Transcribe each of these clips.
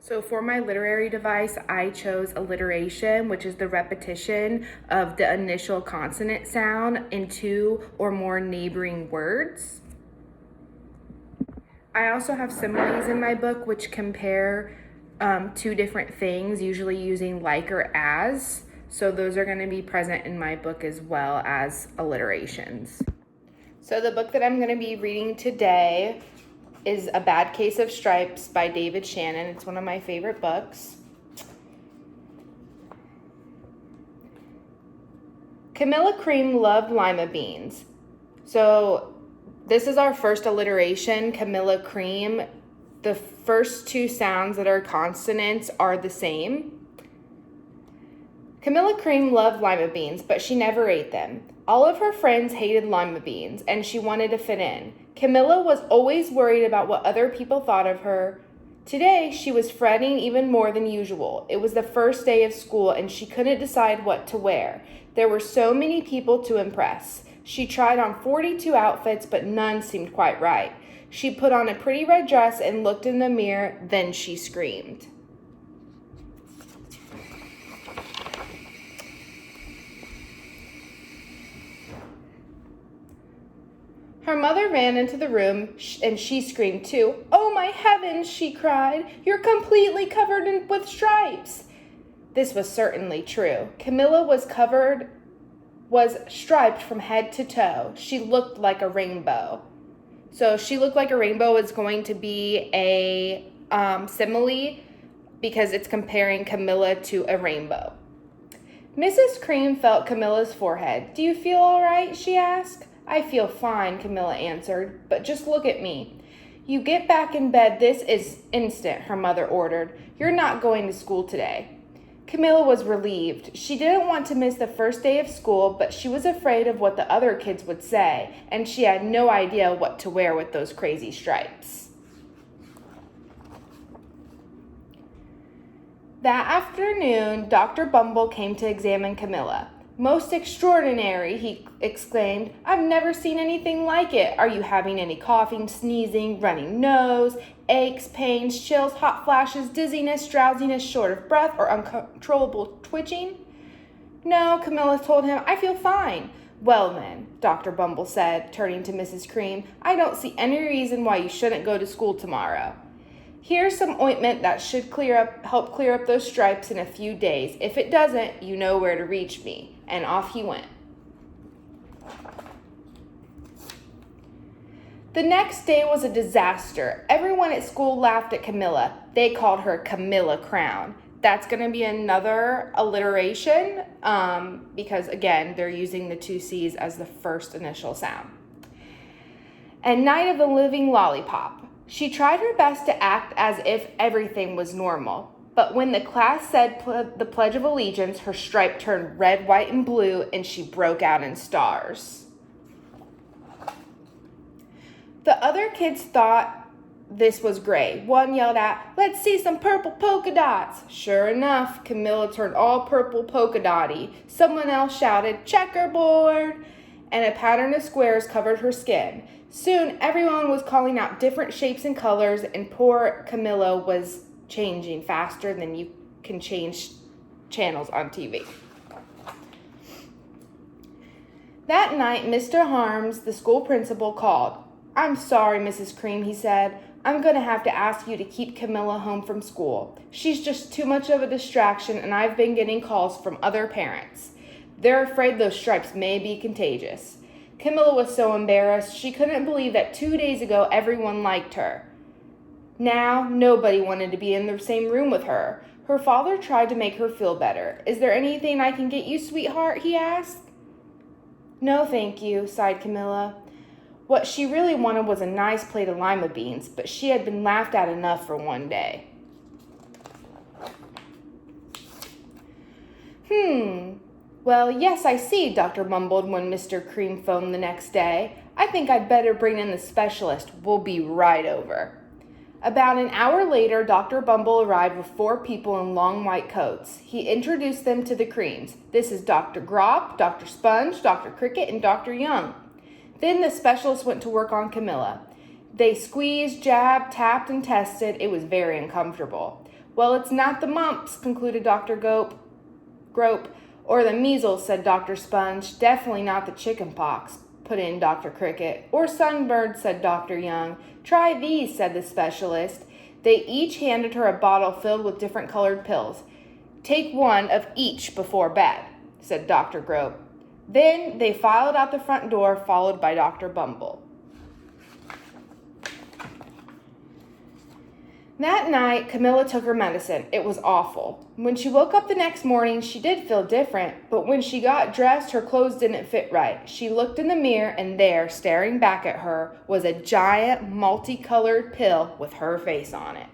So for my literary device, I chose alliteration, which is the repetition of the initial consonant sound in two or more neighboring words. I also have similes in my book, which compare two different things, usually using like or as. So those are going to be present in my book as well as alliterations. So the book that I'm going to be reading today is A Bad Case of Stripes by David Shannon. It's one of my favorite books. Camilla Cream loved lima beans. So this is our first alliteration, Camilla Cream. The first two sounds that are consonants are the same. Camilla Cream loved lima beans, but she never ate them. All of her friends hated lima beans, and she wanted to fit in. Camilla was always worried about what other people thought of her. Today, she was fretting even more than usual. It was the first day of school, and she couldn't decide what to wear. There were so many people to impress. She tried on 42 outfits, but none seemed quite right. She put on a pretty red dress and looked in the mirror, then she screamed. Her mother ran into the room and she screamed too. "Oh my heavens," she cried. "You're completely covered with stripes." This was certainly true. Camilla was striped from head to toe. She looked like a rainbow. So she looked like a rainbow is going to be a simile because it's comparing Camilla to a rainbow. Mrs. Cream felt Camilla's forehead. "Do you feel all right?" she asked. "I feel fine," Camilla answered, "but just look at me." "You get back in bed this instant," her mother ordered. "You're not going to school today." Camilla was relieved. She didn't want to miss the first day of school, but she was afraid of what the other kids would say, and she had no idea what to wear with those crazy stripes. That afternoon, Dr. Bumble came to examine Camilla. "Most extraordinary," he exclaimed. "I've never seen anything like it. Are you having any coughing, sneezing, running nose, aches, pains, chills, hot flashes, dizziness, drowsiness, short of breath, or uncontrollable twitching?" "No," Camilla told him. "I feel fine." "Well then," Dr. Bumble said, turning to Mrs. Cream, "I don't see any reason why you shouldn't go to school tomorrow. Here's some ointment that should help clear up those stripes in a few days. If it doesn't, you know where to reach me." And off he went. The next day was a disaster. Everyone at school laughed at Camilla. They called her Camilla Crown. That's going to be another alliteration because, again, they're using the two C's as the first initial sound. And Night of the Living Lollipop. She tried her best to act as if everything was normal. But when the class said the Pledge of Allegiance, her stripe turned red, white, and blue, and she broke out in stars. The other kids thought this was great. One yelled out, "Let's see some purple polka dots." Sure enough, Camilla turned all purple polka dotty. Someone else shouted, "Checkerboard!" and a pattern of squares covered her skin. Soon, everyone was calling out different shapes and colors, and poor Camilla was changing faster than you can change channels on TV. That night, Mr. Harms, the school principal, called. "I'm sorry, Mrs. Cream," he said. "I'm going to have to ask you to keep Camilla home from school. She's just too much of a distraction, and I've been getting calls from other parents. They're afraid those stripes may be contagious." Camilla was so embarrassed. She couldn't believe that 2 days ago everyone liked her. Now, nobody wanted to be in the same room with her. Her father tried to make her feel better. "Is there anything I can get you, sweetheart?" he asked. "No, thank you," sighed Camilla. What she really wanted was a nice plate of lima beans, but she had been laughed at enough for one day. "Well, yes, I see," Dr. mumbled when Mr. Cream phoned the next day. "I think I'd better bring in the specialist. We'll be right over." About an hour later, Dr. Bumble arrived with 4 people in long white coats. He introduced them to the Creams. "This is Dr. Grop, Dr. Sponge, Dr. Cricket, and Dr. Young." Then the specialist went to work on Camilla. They squeezed, jabbed, tapped, and tested. It was very uncomfortable. Well, it's not the mumps, concluded Dr. Grope. Or the measles, said Dr. Sponge. Definitely not the chicken pox, put in Dr. Cricket. Or sunbird, said Dr. Young. Try these, said the specialist. They each handed her a bottle filled with different colored pills. Take one of each before bed, said Dr. Grope. Then they filed out the front door, followed by Dr. Bumble. That night, Camilla took her medicine. It was awful. When she woke up the next morning, she did feel different, but when she got dressed, her clothes didn't fit right. She looked in the mirror, and there, staring back at her, was a giant, multicolored pill with her face on it.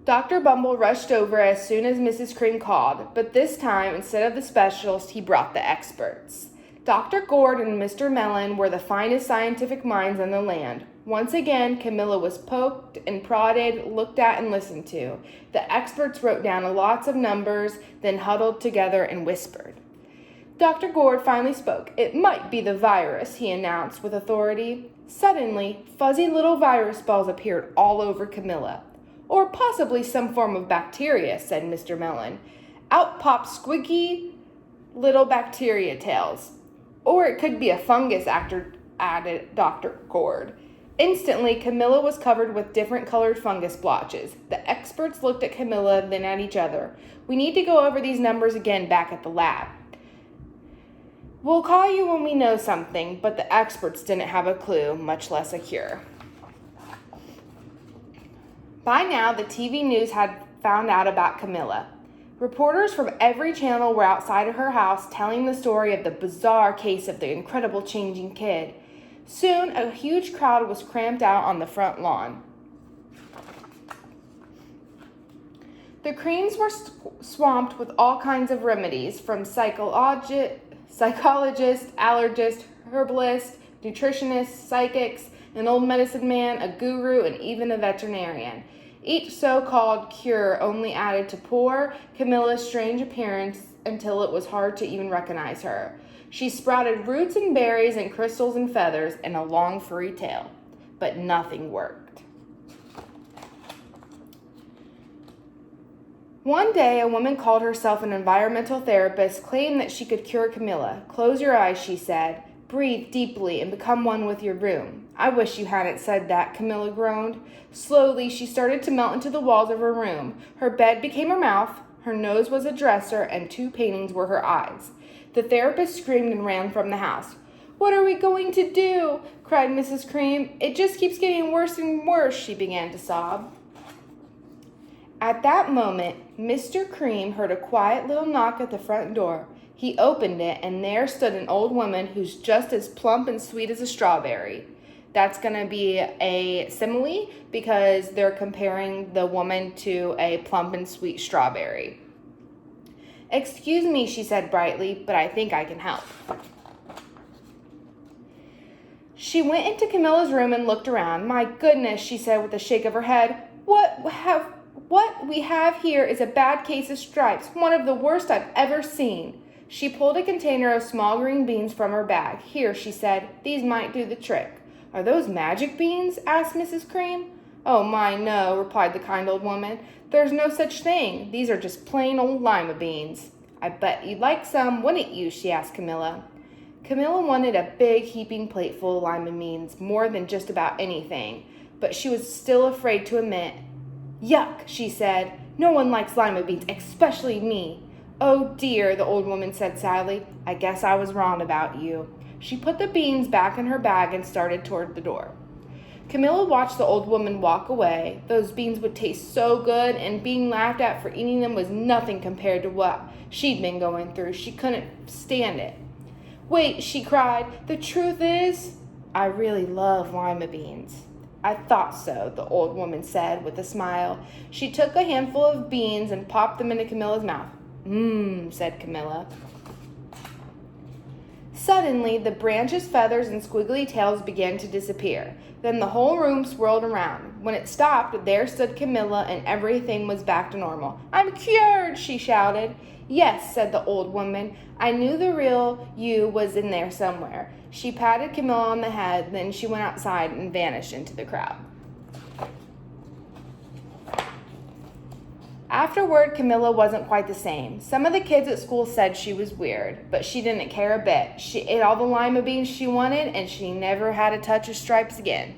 Dr. Bumble rushed over as soon as Mrs. Cream called, but this time, instead of the specialist, he brought the experts. Dr. Gourd and Mr. Mellon were the finest scientific minds in the land. Once again, Camilla was poked and prodded, looked at and listened to. The experts wrote down lots of numbers, then huddled together and whispered. Dr. Gourd finally spoke. It might be the virus, he announced with authority. Suddenly, fuzzy little virus balls appeared all over Camilla. Or possibly some form of bacteria, said Mr. Mellon. Out popped squiggy little bacteria tails. Or it could be a fungus, added Dr. Gourd. Instantly, Camilla was covered with different colored fungus blotches. The experts looked at Camilla, then at each other. We need to go over these numbers again back at the lab. We'll call you when we know something, but the experts didn't have a clue, much less a cure. By now, the TV news had found out about Camilla. Reporters from every channel were outside of her house telling the story of the bizarre case of the incredible changing kid. Soon, a huge crowd was cramped out on the front lawn. The Creams were swamped with all kinds of remedies, from psychologists, allergists, herbalists, nutritionists, psychics, an old medicine man, a guru, and even a veterinarian. Each so-called cure only added to poor Camilla's strange appearance until it was hard to even recognize her. She sprouted roots and berries and crystals and feathers and a long furry tail, but nothing worked. One day, a woman called herself an environmental therapist claimed that she could cure Camilla. Close your eyes, she said. Breathe deeply and become one with your room. I wish you hadn't said that, Camilla groaned. Slowly, she started to melt into the walls of her room. Her bed became her mouth, her nose was a dresser, and 2 paintings were her eyes. The therapist screamed and ran from the house. What are we going to do? Cried Mrs. Cream. It just keeps getting worse and worse, she began to sob. At that moment, Mr. Cream heard a quiet little knock at the front door. He opened it, and there stood an old woman who's just as plump and sweet as a strawberry. That's going to be a simile because they're comparing the woman to a plump and sweet strawberry. Excuse me, she said brightly, but I think I can help. She went into Camilla's room and looked around. My goodness, she said with a shake of her head. What we have here is a bad case of stripes, one of the worst I've ever seen. She pulled a container of small green beans from her bag. Here, she said, these might do the trick. Are those magic beans? Asked Mrs. Cream. Oh my, no, replied the kind old woman. There's no such thing. These are just plain old lima beans. I bet you'd like some, wouldn't you? She asked Camilla. Camilla wanted a big heaping plate full of lima beans, more than just about anything, but she was still afraid to admit. Yuck, she said. No one likes lima beans, especially me. Oh dear, the old woman said sadly. I guess I was wrong about you. She put the beans back in her bag and started toward the door. Camilla watched the old woman walk away. Those beans would taste so good, and being laughed at for eating them was nothing compared to what she'd been going through. She couldn't stand it. Wait, she cried. The truth is, I really love lima beans. I thought so, the old woman said with a smile. She took a handful of beans and popped them into Camilla's mouth. Said Camilla. Suddenly, the branches, feathers, and squiggly tails began to disappear. Then the whole room swirled around. When it stopped, there stood Camilla, and everything was back to normal. "I'm cured," she shouted. "Yes," said the old woman. "I knew the real you was in there somewhere." She patted Camilla on the head, then she went outside and vanished into the crowd. Afterward, Camilla wasn't quite the same. Some of the kids at school said she was weird, but she didn't care a bit. She ate all the lima beans she wanted, and she never had a touch of stripes again.